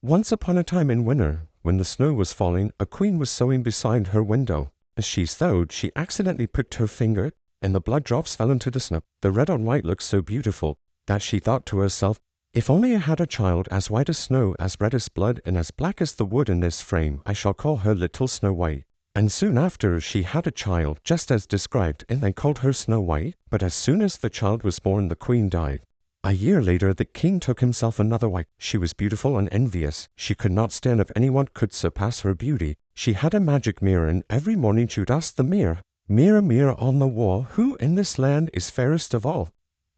Once upon a time in winter, when the snow was falling, a queen was sewing beside her window. As she sewed, she accidentally pricked her finger, and the blood drops fell into the snow. The red on white looked so beautiful that she thought to herself, "If only I had a child as white as snow, as red as blood, and as black as the wood in this frame, I shall call her Little Snow White." And soon after she had a child, just as described, and they called her Snow White. But as soon as the child was born, the queen died. A year later, the king took himself another wife. She was beautiful and envious. She could not stand if anyone could surpass her beauty. She had a magic mirror, and every morning she would ask the mirror, "Mirror, mirror on the wall, who in this land is fairest of all?"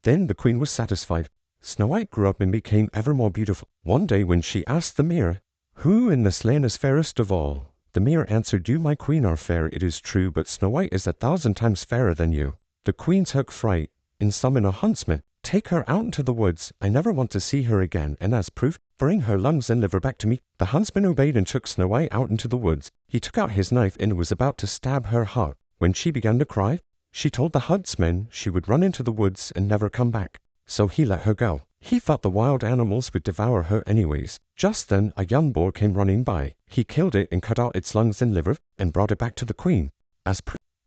Then the queen was satisfied. Snow White grew up and became ever more beautiful. One day when she asked the mirror, "Who in this land is fairest of all?" the mirror answered, "You, my queen, are fair, it is true, but Snow White is 1,000 times fairer than you." The queen took fright and summoned a huntsman. "Take her out into the woods. I never want to see her again, and as proof, bring her lungs and liver back to me." The huntsman obeyed and took Snow White out into the woods. He took out his knife and was about to stab her heart. When she began to cry, she told the huntsman she would run into the woods and never come back. So he let her go. He thought the wild animals would devour her anyways. Just then a young boar came running by. He killed it and cut out its lungs and liver and brought it back to the queen.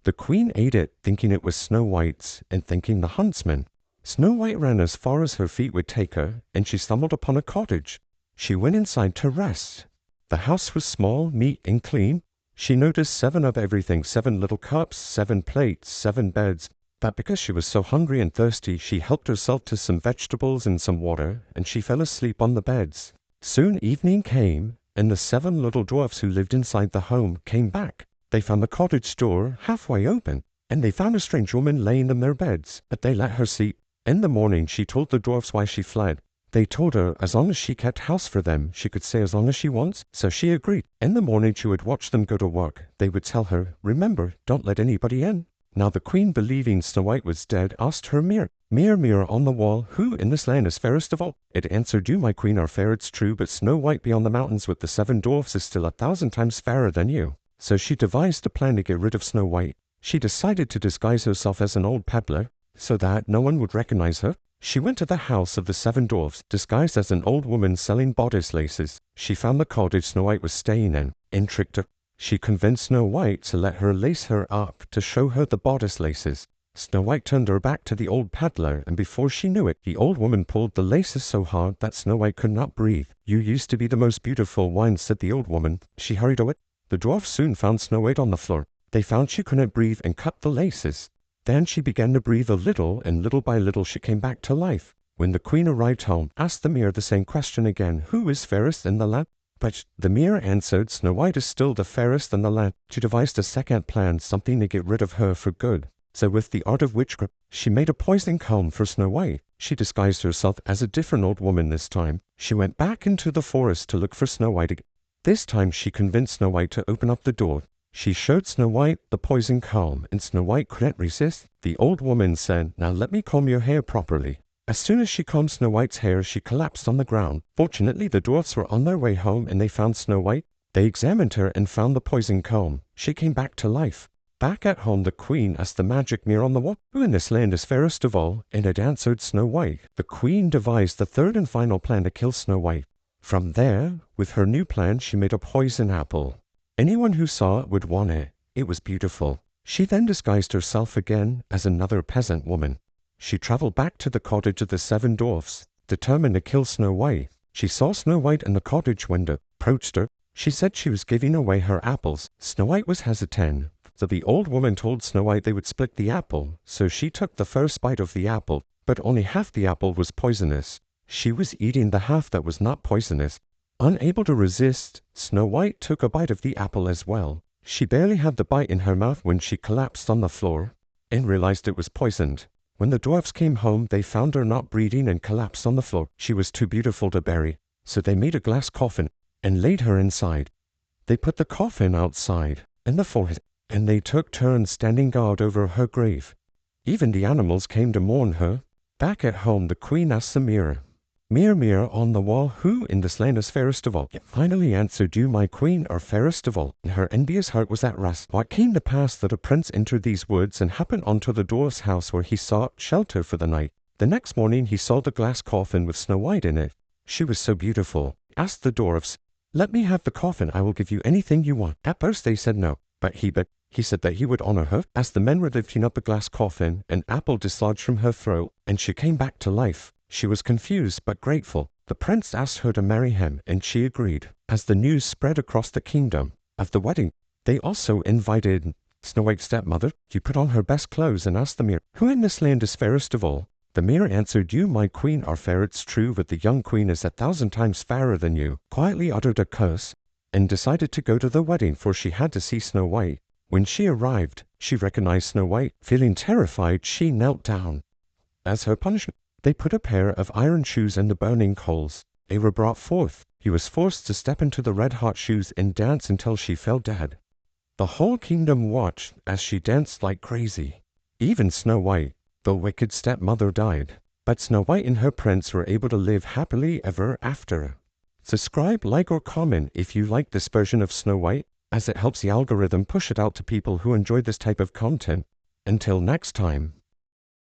The queen ate it, thinking it was Snow White's and thanking the huntsman. Snow White ran as far as her feet would take her, and she stumbled upon a cottage. She went inside to rest. The house was small, neat, and clean. She noticed 7 of everything, 7 little cups, 7 plates, 7 beds. But because she was so hungry and thirsty, she helped herself to some vegetables and some water, and she fell asleep on the beds. Soon evening came, and the 7 little dwarfs who lived inside the home came back. They found the cottage door halfway open, and they found a strange woman laying in their beds, but they let her sleep. In the morning she told the dwarfs why she fled. They told her as long as she kept house for them, she could stay as long as she wants, so she agreed. In the morning she would watch them go to work. They would tell her, "Remember, don't let anybody in." Now the queen, believing Snow White was dead, asked her mirror, "Mirror, mirror on the wall, who in this land is fairest of all?" It answered, "You, my queen, are fair, it's true, but Snow White beyond the mountains with the 7 dwarfs is still 1,000 times fairer than you." So she devised a plan to get rid of Snow White. She decided to disguise herself as an old peddler, so that no one would recognize her. She went to the house of the 7 dwarfs, disguised as an old woman selling bodice laces. She found the cottage Snow White was staying in, and tricked her. She convinced Snow White to let her lace her up to show her the bodice laces. Snow White turned her back to the old peddler, and before she knew it, the old woman pulled the laces so hard that Snow White could not breathe. "You used to be the most beautiful one," said the old woman. She hurried away. The dwarfs soon found Snow White on the floor. They found she couldn't breathe and cut the laces. Then she began to breathe a little, and little by little she came back to life. When the queen arrived home, asked the mirror the same question again, "Who is fairest in the land?" But the mirror answered, "Snow White is still the fairest in the land." She devised a second plan, something to get rid of her for good. So with the art of witchcraft, she made a poison comb for Snow White. She disguised herself as a different old woman this time. She went back into the forest to look for Snow White again. This time she convinced Snow White to open up the door. She showed Snow White the poison comb, and Snow White couldn't resist. The old woman said, "Now let me comb your hair properly." As soon as she combed Snow White's hair, she collapsed on the ground. Fortunately, the dwarfs were on their way home, and they found Snow White. They examined her and found the poison comb. She came back to life. Back at home, the queen asked the magic mirror on the wall, "Who in this land is fairest of all?" And it answered, "Snow White." The queen devised the third and final plan to kill Snow White. From there, with her new plan, she made a poison apple. Anyone who saw it would want it. It was beautiful. She then disguised herself again as another peasant woman. She traveled back to the cottage of the 7 dwarfs, determined to kill Snow White. She saw Snow White in the cottage window, approached her. She said she was giving away her apples. Snow White was hesitant, so the old woman told Snow White they would split the apple. So she took the first bite of the apple, but only half the apple was poisonous. She was eating the half that was not poisonous. Unable to resist, Snow White took a bite of the apple as well. She barely had the bite in her mouth when she collapsed on the floor and realized it was poisoned. When the dwarfs came home, they found her not breathing and collapsed on the floor. She was too beautiful to bury, so they made a glass coffin and laid her inside. They put the coffin outside in the forest, and they took turns standing guard over her grave. Even the animals came to mourn her. Back at home, the queen asked the mirror, "Mirror, mirror on the wall, who in this land is fairest of all?" It finally answered, "You, my queen, are fairest of all." And her envious heart was at rest. What came to pass that a prince entered these woods and happened onto the dwarf's house, where he sought shelter for the night. The next morning he saw the glass coffin with Snow White in it. She was so beautiful, asked the dwarfs, "Let me have the coffin, I will give you anything you want." At first they said no, but he said that he would honor her. As the men were lifting up the glass coffin, an apple dislodged from her throat, and she came back to life. She was confused but grateful. The prince asked her to marry him, and she agreed. As the news spread across the kingdom of the wedding, they also invited Snow White's stepmother. She put on her best clothes and asked the mirror, "Who in this land is fairest of all?" The mirror answered, "You, my queen, are fair, it's true, but the young queen is 1,000 times fairer than you," quietly uttered a curse, and decided to go to the wedding, for she had to see Snow White. When she arrived, she recognized Snow White. Feeling terrified, she knelt down. As her punishment, they put a pair of iron shoes in the burning coals. They were brought forth. He was forced to step into the red-hot shoes and dance until she fell dead. The whole kingdom watched as she danced like crazy. Even Snow White, the wicked stepmother, died. But Snow White and her prince were able to live happily ever after. Subscribe, like, or comment if you like this version of Snow White, as it helps the algorithm push it out to people who enjoy this type of content. Until next time.